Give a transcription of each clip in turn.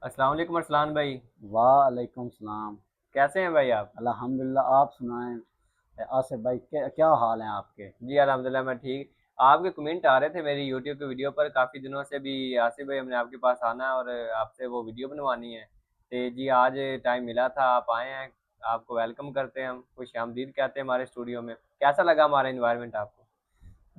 अस्सलाम वालेकुम अरसलान भाई। वालेकुम सलाम। कैसे हैं भाई आप? अल्हम्दुलिल्लाह, आप सुनाएं। आसिफ भाई, क्या हाल हैं आपके? जी अल्हम्दुलिल्लाह मैं ठीक। आपके कमेंट आ रहे थे मेरी यूट्यूब की वीडियो पर काफ़ी दिनों से भी। आसिफ भाई हमने आपके पास आना है और आपसे वो वीडियो बनवानी है। तो जी आज टाइम मिला था, आप आए हैं। आपको वेलकम करते हैं, हम खुश आमदीद कहते हैं हमारे स्टूडियो में। कैसा लगा हमारा इन्वायरमेंट आपको?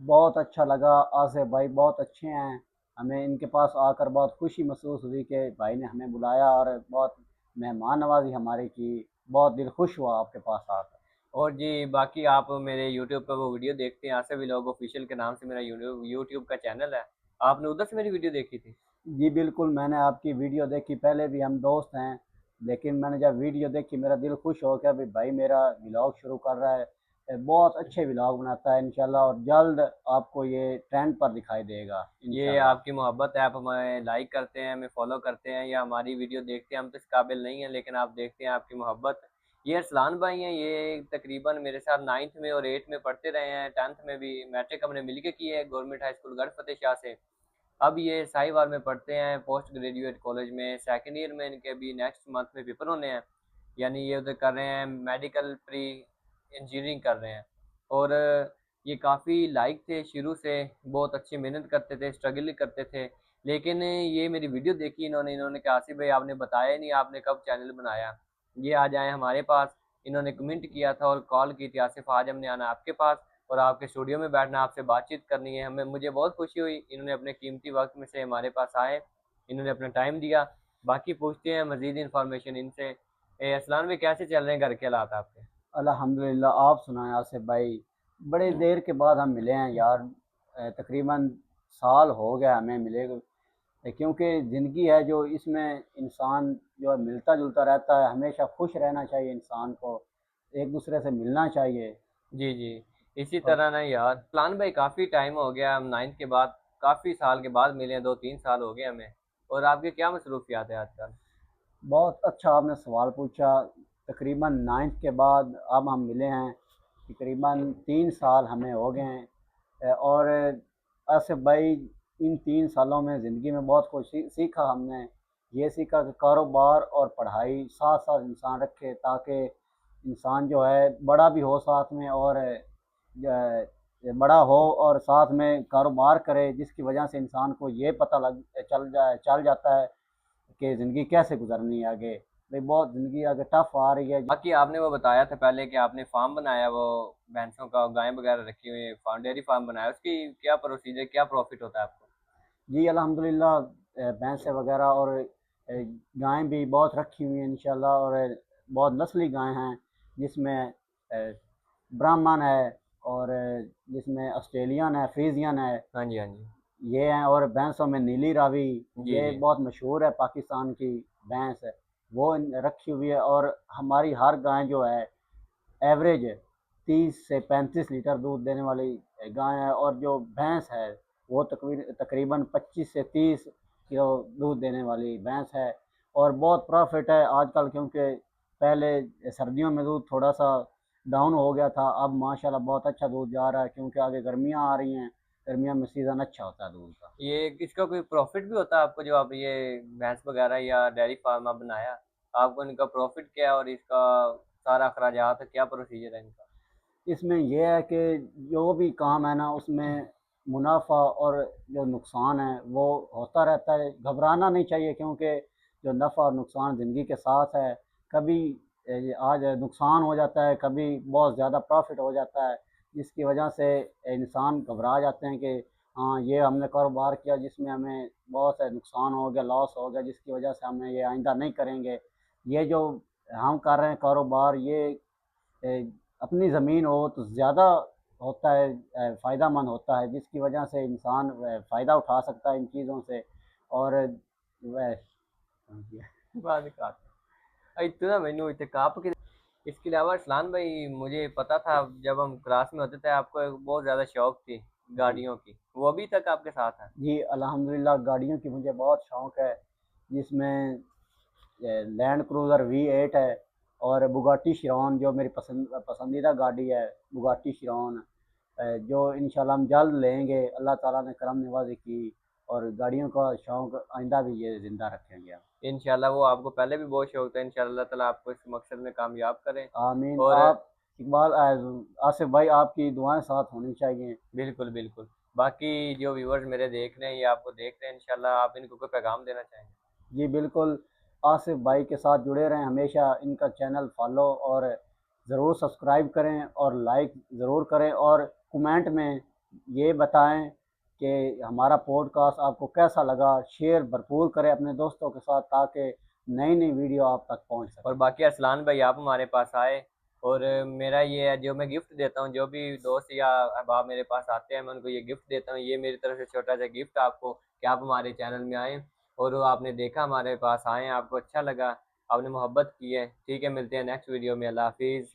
बहुत अच्छा लगा। आसिफ भाई बहुत अच्छे हैं। हमें इनके पास आकर बहुत खुशी महसूस हुई कि भाई ने हमें बुलाया और बहुत मेहमान नवाजी हमारी की। बहुत दिल खुश हुआ आपके पास आकर। और जी बाकी आप मेरे यूट्यूब पर वो वीडियो देखते हैं, आसिफ व्लॉग ऑफिशियल के नाम से मेरा यूट्यूब यूट्यूब का चैनल है। आपने उधर से मेरी वीडियो देखी थी? जी बिल्कुल, मैंने आपकी वीडियो देखी। पहले भी हम दोस्त हैं, लेकिन मैंने जब वीडियो देखी मेरा दिल खुश हो गया। भाई मेरा व्लॉग शुरू कर रहा है। बहुत अच्छे व्लॉग बनाता है इंशाल्लाह, और जल्द आपको ये ट्रेंड पर दिखाई देगा ये इंशाल्लाह। आपकी मोहब्बत है, आप हमें लाइक करते हैं, हमें फॉलो करते हैं या हमारी वीडियो देखते हैं। हम तो इस काबिल नहीं है लेकिन आप देखते हैं, आपकी मोहब्बत। ये अरसलान भाई हैं, ये तकरीबन मेरे साथ 9th में और 8th में पढ़ते रहे हैं। 10th में भी मैट्रिक हमने मिल के की है गवर्नमेंट हाई स्कूल गढ़ फतेह शाह से। अब ये साहिवाल में पढ़ते हैं पोस्ट ग्रेजुएट कॉलेज में, सेकेंड ईयर में। इनके अभी नेक्स्ट मंथ में पेपर होने हैं। यानी ये उधर कर रहे हैं मेडिकल प्री इंजीनियरिंग कर रहे हैं। और ये काफ़ी लाइक थे शुरू से, बहुत अच्छी मेहनत करते थे, स्ट्रगल करते थे। लेकिन ये मेरी वीडियो देखी इन्होंने, कहा आसिफ भाई आपने बताया ही नहीं आपने कब चैनल बनाया। ये आज आए हमारे पास। इन्होंने कमेंट किया था और कॉल की थी, आसिफ आज हमने आना आपके पास और आपके स्टूडियो में बैठना, आपसे बातचीत करनी है। हमें मुझे बहुत खुशी हुई, इन्होंने अपने कीमती वक्त में से हमारे पास आए, इन्होंने अपना टाइम दिया। बाकी पूछते हैं मज़ीद इन्फॉर्मेशन इनसे। असलान में कैसे चल रहे हैं घर के हालात आपके? अल्हम्दुलिल्लाह, आप सुनाएं आसिफ भाई। बड़े देर के बाद हम मिले हैं यार। तकरीबन साल हो गया हमें मिले हुए। क्योंकि ज़िंदगी है जो, इसमें इंसान जो है मिलता जुलता रहता है। हमेशा खुश रहना चाहिए इंसान को, एक दूसरे से मिलना चाहिए। जी जी। इसी और तरह ना यार, प्लान भाई काफ़ी टाइम हो गया, हम 9th के बाद काफ़ी साल के बाद मिले हैं, 2-3 साल हो गए हमें। और आपकी क्या मसरूफियात है आजकल? बहुत अच्छा आपने सवाल पूछा। तकरीबन नाइन्थ के बाद अब हम मिले हैं। तकरीबन 3 साल हमें हो गए हैं। और आसिफ भाई, इन 3 सालों में ज़िंदगी में बहुत कुछ सीखा हमने। ये सीखा कि कारोबार और पढ़ाई साथ साथ इंसान रखे, ताकि इंसान जो है बड़ा भी हो साथ में, और बड़ा हो और साथ में कारोबार करे, जिसकी वजह से इंसान को ये पता लग चल जाता है कि ज़िंदगी कैसे गुजरनी है आगे। भाई बहुत ज़िंदगी आगे टफ आ रही है। बाकी आपने वो बताया था पहले कि आपने फार्म बनाया, वो भैंसों का गाय वगैरह रखी हुई है, फार्म डेयरी फार्म बनाया, उसकी क्या प्रोसीजर, क्या प्रॉफिट होता है आपको? जी अल्हम्दुलिल्लाह, भैंसें वगैरह और गायें भी बहुत रखी हुई हैं इंशाल्लाह। और बहुत नस्ली गायें हैं, जिसमें ब्राह्मण है, और जिसमें ऑस्ट्रेलियन है, फ्रीजियन है। हाँ जी हाँ जी। ये हैं। और भैंसों में नीली रावी, जी ये जी। बहुत मशहूर है, पाकिस्तान की भैंस है। वो रखी हुई है। और हमारी हर गाय जो है एवरेज 30 से 35 लीटर दूध देने वाली गाय है। और जो भैंस है वो तकरीबन 25 से 30 किलो दूध देने वाली भैंस है। और बहुत प्रॉफिट है आजकल, क्योंकि पहले सर्दियों में दूध थोड़ा सा डाउन हो गया था। अब माशाल्लाह बहुत अच्छा दूध जा रहा है, क्योंकि आगे गर्मियाँ आ रही हैं। गर्मियों में सीज़न अच्छा होता है दूध का। ये इसका कोई प्रॉफिट भी होता है आपको, जो आप ये भैंस वगैरह या डेयरी फार्म आप बनाया, आपको इनका प्रॉफिट क्या है और इसका सारा अखराजात क्या प्रोसीजर है इनका? इसमें यह है कि जो भी काम है ना, उसमें मुनाफा और जो नुकसान है वो होता रहता है। घबराना नहीं चाहिए, क्योंकि जो नफ़ा और नुकसान ज़िंदगी के साथ है। कभी आज नुकसान हो जाता है, कभी बहुत ज़्यादा प्रॉफिट हो जाता है, जिसकी वजह से इंसान घबरा जाते हैं कि हाँ, ये हमने कारोबार किया जिसमें हमें बहुत से नुकसान हो गया, लॉस हो गया, जिसकी वजह से हमें ये आइंदा नहीं करेंगे। ये जो हम कर रहे हैं कारोबार, ये अपनी ज़मीन हो तो ज़्यादा होता है, फ़ायदेमंद होता है, जिसकी वजह से इंसान फ़ायदा उठा सकता है इन चीज़ों से। और वह बाद में काट इतना मैनू इतने काप के। इसके अलावा इस्लान भाई मुझे पता था जब हम क्लास में होते थे आपको एक बहुत ज़्यादा शौक थी जी गाड़ियों की, वो अभी तक आपके साथ है? जी अल्हम्दुलिल्लाह, गाड़ियों की मुझे बहुत शौक़ है। जिसमें लैंड क्रूज़र V8 है, और बुगाटी चिरॉन जो मेरी पसंदीदा गाड़ी है, बुगाटी चिरॉन। जो इंशाल्लाह हम जल्द लेंगे, अल्लाह ताला ने करम नवाज़ी की। और गाड़ियों का शौक़ आइंदा भी ये ज़िंदा रखेंगे हम। इंशाल्लाह वो आपको पहले भी बहुत शौक था, इंशाल्लाह अल्लाह ताला आपको इस मकसद में कामयाब करें। आमीन। और आप इकबाल आसिफ भाई, आपकी दुआएं साथ होनी चाहिए। बिल्कुल, बिल्कुल। बाकी जो व्यूअर्स मेरे देख रहे हैं या आपको देख रहे हैं, इंशाल्लाह आप इनको कोई पैगाम देना चाहेंगे? जी बिल्कुल, आसिफ भाई के साथ जुड़े रहें, हमेशा इनका चैनल फॉलो और ज़रूर सब्सक्राइब करें और लाइक ज़रूर करें और कमेंट में ये बताएं कि हमारा पॉडकास्ट आपको कैसा लगा। शेयर भरपूर करें अपने दोस्तों के साथ ताकि नई नई वीडियो आप तक पहुंच और सके। बाकी अरसलान भाई आप हमारे पास आए, और मेरा ये है जो मैं गिफ्ट देता हूँ, जो भी दोस्त या अहबाब मेरे पास आते हैं मैं उनको ये गिफ्ट देता हूँ। ये मेरी तरफ से छोटा सा गिफ्ट आपको कि आप हमारे चैनल में आएँ और वो आपने देखा हमारे पास आएँ, आपको अच्छा लगा, आपने मोहब्बत की है। ठीक है, मिलते हैं नेक्स्ट वीडियो में। अल्लाह हाफ़िज़।